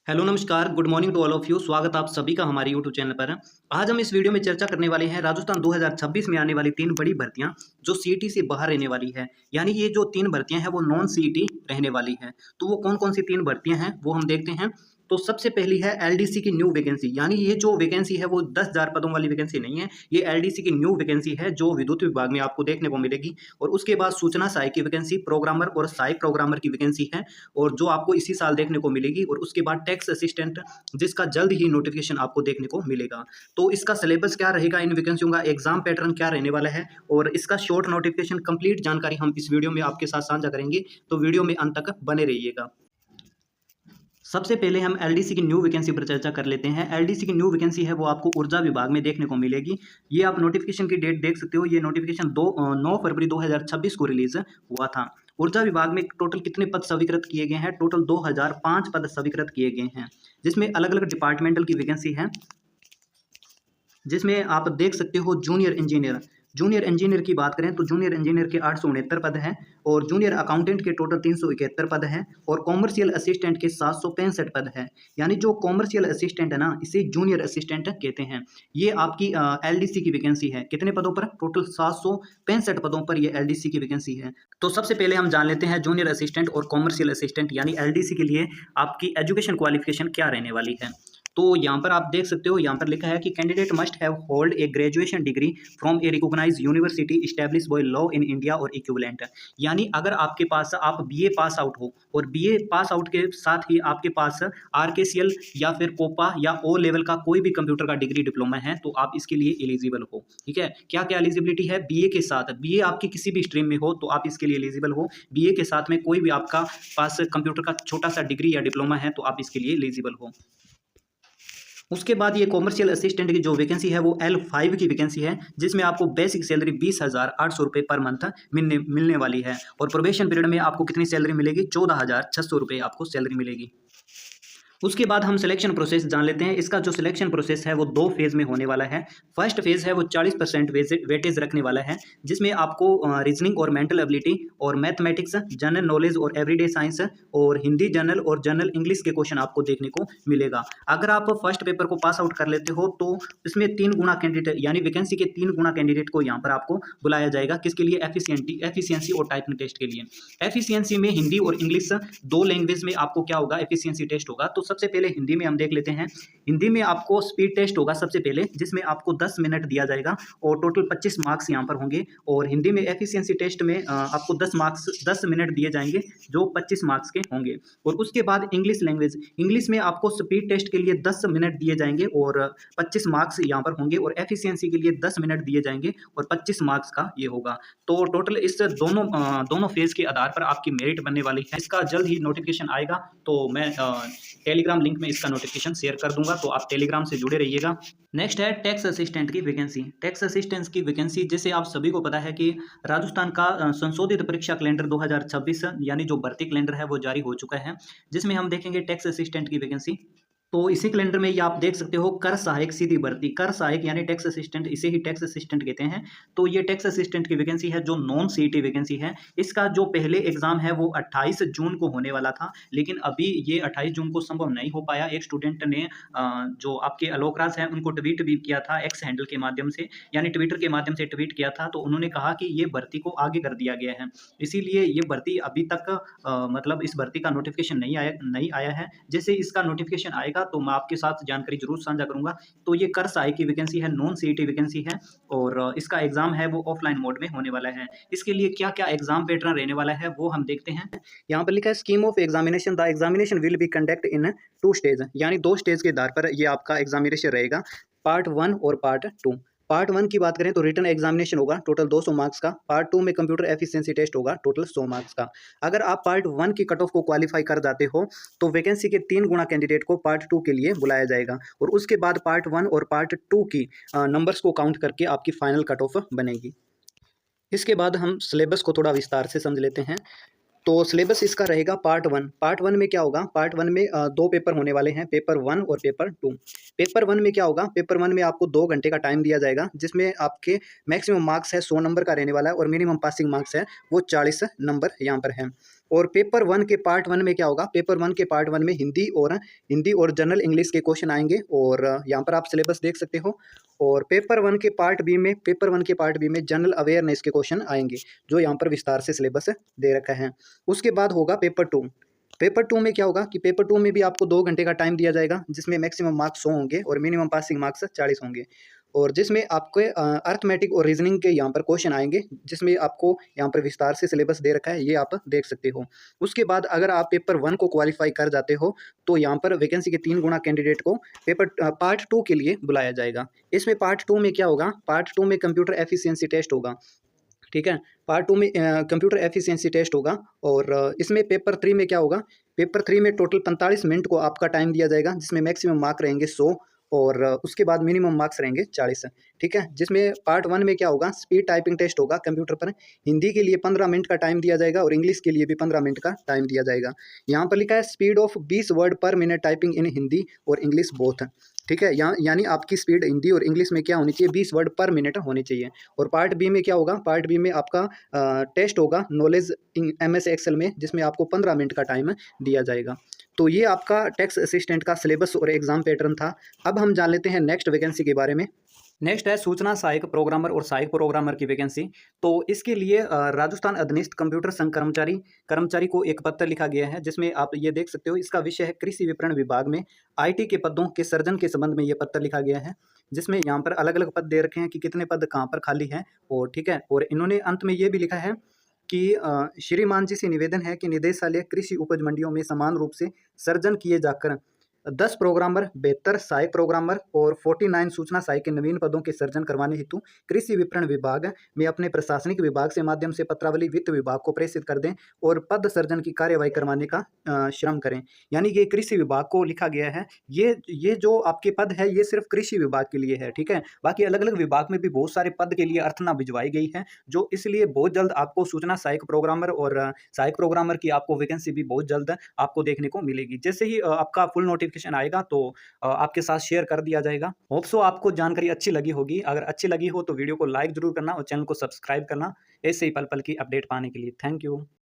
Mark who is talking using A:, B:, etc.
A: Hello नमस्कार, good morning to all of you. स्वागत आप सभी का हमारे यूट्यूब चैनल पर। आज हम इस वीडियो में चर्चा करने वाले हैं राजस्थान 2026 में आने वाली 3 बड़ी भर्तियां जो सीईटी से बाहर रहने वाली है। यानी ये जो 3 भर्तियां हैं वो नॉन सीईटी रहने वाली है। तो वो कौन कौन सी 3 भर्तियां हैं वो हम देखते हैं। तो सबसे पहली है एलडीसी की न्यू वैकेंसी, यानी ये जो वैकेंसी है वो 10,000 पदों वाली वैकेंसी नहीं है। ये एलडीसी की न्यू वैकेंसी है जो विद्युत विभाग में आपको देखने को मिलेगी। और उसके बाद सूचना सहायक की वैकेंसी, प्रोग्रामर और सहायक प्रोग्रामर की वैकेंसी है और जो आपको इसी साल देखने को मिलेगी। और उसके बाद टैक्स असिस्टेंट, जिसका जल्द ही नोटिफिकेशन आपको देखने को मिलेगा। तो इसका सिलेबस क्या रहेगा, इन वैकेंसियों का एग्जाम पैटर्न क्या रहने वाला है और इसका शॉर्ट नोटिफिकेशन कंप्लीट जानकारी हम इस वीडियो में आपके साथ साझा करेंगे। तो वीडियो में अंत तक बने रहिएगा। सबसे पहले हम एलडीसी की न्यू वैकेंसी पर चर्चा कर लेते हैं। एलडीसी की न्यू वैकेंसी है वो आपको ऊर्जा विभाग में देखने को मिलेगी। ये आप नोटिफिकेशन की डेट देख सकते हो। ये नोटिफिकेशन 9 फरवरी 2026 को रिलीज हुआ था। ऊर्जा विभाग में टोटल कितने पद स्वीकृत किए गए हैं? टोटल 2005 पद स्वीकृत किए गए हैं, जिसमें अलग अलग डिपार्टमेंटल की वैकेंसी है। जिसमें आप देख सकते हो जूनियर इंजीनियर की बात करें तो जूनियर इंजीनियर के 869 पद हैं और जूनियर अकाउंटेंट के टोटल 371 पद हैं और कॉमर्शियल असिस्टेंट के 765 पद हैं। यानी जो कॉमर्शियल असिस्टेंट है ना, इसे जूनियर असिस्टेंट कहते हैं। ये आपकी एलडीसी की वैकेंसी है। कितने पदों पर? टोटल 765 पदों पर ये एलडीसी की वैकेंसी है। तो सबसे पहले हम जान लेते हैं जूनियर असिस्टेंट और कॉमर्शियल असिस्टेंट यानी एलडीसी के लिए आपकी एजुकेशन क्वालिफिकेशन क्या रहने वाली है। तो यहाँ पर आप देख सकते हो, यहाँ पर लिखा है कि candidate must have hold a graduation degree from a recognised university established by law in India और इक्विवेलेंट। यानी अगर आपके पास आप बीए पास आउट हो और बीए पास आउट के साथ ही आपके पास आरकेसीएल या फिर कोपा या ओ लेवल का कोई भी कंप्यूटर का डिग्री डिप्लोमा है तो आप इसके लिए एलिजिबल हो। ठीक है, क्या क्या एलिजिबिलिटी है? बीए के साथ, बीए आपकी किसी भी स्ट्रीम में हो तो आप इसके लिए एलिजिबल हो। बीए के साथ में कोई भी आपका पास कंप्यूटर का छोटा सा डिग्री या डिप्लोमा है तो आप इसके लिए एलिजिबल हो। उसके बाद ये कॉमर्शियल असिस्टेंट की जो वैकेंसी है वो L5 की वैकेंसी है, जिसमें आपको बेसिक सैलरी 20,800 रुपये पर मंथ मिलने वाली है और प्रोबेशन पीरियड में आपको कितनी सैलरी मिलेगी? 14,600 रुपये आपको सैलरी मिलेगी। उसके बाद हम सिलेक्शन प्रोसेस जान लेते हैं। इसका जो सिलेक्शन प्रोसेस है वो 2 फेज़ में होने वाला है। फर्स्ट फेज़ है वो 40% वेटेज रखने वाला है, जिसमें आपको रीजनिंग और मेंटल एबिलिटी और मैथमेटिक्स, जनरल नॉलेज और एवरीडे साइंस और हिंदी जनरल और जनरल इंग्लिश के क्वेश्चन आपको देखने को मिलेगा। अगर आप फर्स्ट पेपर को पास आउट कर लेते हो तो इसमें 3 गुना कैंडिडेट, यानी वैकेंसी के 3 गुना कैंडिडेट को यहाँ पर आपको बुलाया जाएगा। किसके लिए? एफिशिएंसी और टाइपिंग टेस्ट के लिए। एफिशिएंसी में हिंदी और इंग्लिश 2 लैंग्वेज में आपको क्या होगा? एफिशिएंसी टेस्ट होगा। तो सबसे पहले हिंदी में हम देख लेते हैं। हिंदी में आपको स्पीड टेस्ट होगा सबसे पहले, जिसमें आपको 10 मिनट दिया जाएगा और टोटल 25 मार्क्स यहाँ पर होंगे। और हिंदी में एफिशिएंसी टेस्ट में आपको 10 मिनट दिए जाएंगे जो 25 मार्क्स के होंगे। और उसके बाद इंग्लिश लैंग्वेज, इंग्लिश में आपको स्पीड टेस्ट के लिए 10 मिनट दिए जाएंगे और 25 मार्क्स यहाँ पर होंगे और एफिशिएंसी के लिए 10 मिनट दिए जाएंगे और 25 मार्क्स का ये होगा। तो टोटल इस दोनों फेज के आधार पर आपकी मेरिट बनने वाली है। इसका जल्द ही नोटिफिकेशन आएगा तो मैं टेलीग्राम लिंक में इसका नोटिफिकेशन शेयर कर दूंगा, तो आप टेलीग्राम से जुड़े रहिएगा। नेक्स्ट है टैक्स असिस्टेंट की वैकेंसी। टैक्स असिस्टेंट की वैकेंसी, जैसे आप सभी को पता है कि राजस्थान का संशोधित परीक्षा कैलेंडर 2026 यानी जो भर्ती कैलेंडर है वो जारी हो चुका है, जिसमें हम देखेंगे टैक्स असिस्टेंट की वैकेंसी। तो इसी कैलेंडर में ये आप देख सकते हो कर सहायक सीधी भर्ती, कर सहायक यानी टैक्स असिस्टेंट, इसे ही टैक्स असिस्टेंट कहते हैं। तो ये टैक्स असिस्टेंट की वैकेंसी है जो नॉन सीईटी वैकेंसी है। इसका जो पहले एग्जाम है वो 28 जून को होने वाला था, लेकिन अभी ये 28 जून को संभव नहीं हो पाया। एक स्टूडेंट ने जो आपके अलोकराज हैं उनको ट्वीट भी किया था एक्स हैंडल के माध्यम से, यानी ट्विटर के माध्यम से ट्वीट किया था। तो उन्होंने कहा कि ये भर्ती को आगे कर दिया गया है, इसीलिए ये भर्ती अभी तक मतलब इस भर्ती का नोटिफिकेशन नहीं आया है। जैसे इसका नोटिफिकेशन आएगा तो मैं आपके साथ जानकारी जरूर साझा करूंगा। तो ये कर सहायक की वैकेंसी है, नॉन सीईटी वैकेंसी है और इसका एग्जाम है वो ऑफलाइन मोड में होने वाला है। इसके लिए क्या क्या एग्जाम पैटर्न रहने वाला है वो हम देखते हैं। यहाँ पर लिखा है scheme of examination, the examination will be conduct in 2 stage, यानी 2 स्टेज के आधार पर ये आपका एग्जामिनेशन रहेगा, पार्ट 1 और पार्ट 2। पार्ट 1 की बात करें तो रिटन एग्जामिनेशन होगा टोटल 200 मार्क्स का। पार्ट 2 में कंप्यूटर एफिशिएंसी टेस्ट होगा टोटल 100 मार्क्स का। अगर आप पार्ट 1 की कट ऑफ को क्वालिफाई कर जाते हो तो वैकेंसी के 3 गुना कैंडिडेट को पार्ट 2 के लिए बुलाया जाएगा और उसके बाद पार्ट 1 और पार्ट 2 की नंबर्स को काउंट करके आपकी फाइनल कट ऑफ बनेगी। इसके बाद हम सिलेबस को थोड़ा विस्तार से समझ लेते हैं। तो सिलेबस इसका रहेगा पार्ट 1। पार्ट 1 में क्या होगा? पार्ट 1 में 2 पेपर होने वाले हैं, पेपर 1 और पेपर 2। पेपर 1 में क्या होगा? पेपर 1 में आपको 2 घंटे का टाइम दिया जाएगा, जिसमें आपके मैक्सिमम मार्क्स है 100 नंबर का रहने वाला है और मिनिमम पासिंग मार्क्स है वो 40 नंबर यहाँ पर है। और पेपर 1 के पार्ट 1 में क्या होगा, पेपर 1 के पार्ट 1 में हिंदी और जनरल इंग्लिश के क्वेश्चन आएंगे, और यहाँ पर आप सिलेबस देख सकते हो। और पेपर 1 के पार्ट बी में जनरल अवेयरनेस के क्वेश्चन आएंगे, जो यहाँ पर विस्तार से सिलेबस दे रखा है। उसके बाद होगा पेपर 2। पेपर 2 में क्या होगा कि पेपर 2 में भी आपको 2 घंटे का टाइम दिया जाएगा, जिसमें मैक्सिमम मार्क्स 100 होंगे और मिनिमम पासिंग मार्क्स 40 होंगे, और जिसमें आपके अर्थमेटिक और रीजनिंग के यहाँ पर क्वेश्चन आएंगे, जिसमें आपको यहाँ पर विस्तार से सिलेबस दे रखा है, ये आप देख सकते हो। उसके बाद अगर आप पेपर 1 को क्वालिफाई कर जाते हो तो यहाँ पर वैकेंसी के 3 गुना कैंडिडेट को पेपर पार्ट 2 के लिए बुलाया जाएगा। इसमें पार्ट 2 में क्या होगा, पार्ट 2 में कंप्यूटर एफिशिएंसी टेस्ट होगा, ठीक है। पार्ट 2 में कंप्यूटर एफिशिएंसी टेस्ट होगा, और इसमें पेपर 3 में क्या होगा, पेपर 3 में टोटल 45 मिनट को आपका टाइम दिया जाएगा, जिसमें मैक्सिमम मार्क रहेंगे 100 और उसके बाद मिनिमम मार्क्स रहेंगे 40, ठीक है। जिसमें पार्ट 1 में क्या होगा, स्पीड टाइपिंग टेस्ट होगा कंप्यूटर पर। हिंदी के लिए 15 मिनट का टाइम दिया जाएगा और इंग्लिश के लिए भी 15 मिनट का टाइम दिया जाएगा। यहाँ पर लिखा है स्पीड ऑफ 20 वर्ड पर मिनट टाइपिंग इन हिंदी और इंग्लिश बोथ, ठीक है। यानी आपकी स्पीड हिंदी और इंग्लिश में क्या होनी चाहिए, 20 वर्ड पर मिनट होनी चाहिए। और पार्ट बी में क्या होगा, पार्ट बी में आपका टेस्ट होगा नॉलेज इन MS एक्सेल में, जिसमें आपको 15 मिनट का टाइम दिया जाएगा। तो ये आपका टैक्स असिस्टेंट का सिलेबस और एग्जाम पैटर्न था। अब हम जान लेते हैं नेक्स्ट वैकेंसी के बारे में। नेक्स्ट है सूचना सहायक प्रोग्रामर और सहायक प्रोग्रामर की वैकेंसी। तो इसके लिए राजस्थान अधीनस्थ कंप्यूटर संघ कर्मचारी को एक पत्र लिखा गया है, जिसमें आप ये देख सकते हो। इसका विषय है कृषि विपणन विभाग में IT के पदों के सृजन के संबंध में ये पत्र लिखा गया है, जिसमें यहाँ पर अलग अलग पद दे रखे हैं कि कितने पद कहाँ पर खाली हैं, और ठीक है। और इन्होंने अंत में ये भी लिखा है कि श्रीमान जी से निवेदन है कि निदेशालय कृषि उपज मंडियों में समान रूप से सृजन किए जाकर 10 प्रोग्रामर, 72 सहायक प्रोग्रामर और 49 सूचना सहायक के नवीन पदों के सृजन करवाने हेतु कृषि विपणन विभाग में अपने प्रशासनिक विभाग से माध्यम से पत्रावली वित्त विभाग को प्रेषित कर दें और पद सृजन की कार्यवाही करवाने का श्रम करें। यानी कि कृषि विभाग को लिखा गया है। ये जो आपके पद है ये सिर्फ कृषि विभाग के लिए है, ठीक है। बाकी अलग अलग विभाग में भी बहुत सारे पद के लिए अर्थना भिजवाई गई है, जो इसलिए बहुत जल्द आपको सूचना सहायक प्रोग्रामर और सहायक प्रोग्रामर की आपको वैकेंसी भी बहुत जल्द आपको देखने को मिलेगी। जैसे ही आपका फुल नोटिफिकेशन आएगा तो आपके साथ शेयर कर दिया जाएगा। होप सो आपको जानकारी अच्छी लगी होगी। अगर अच्छी लगी हो तो वीडियो को लाइक जरूर करना और चैनल को सब्सक्राइब करना, ऐसे ही पल पल की अपडेट पाने के लिए। Thank you.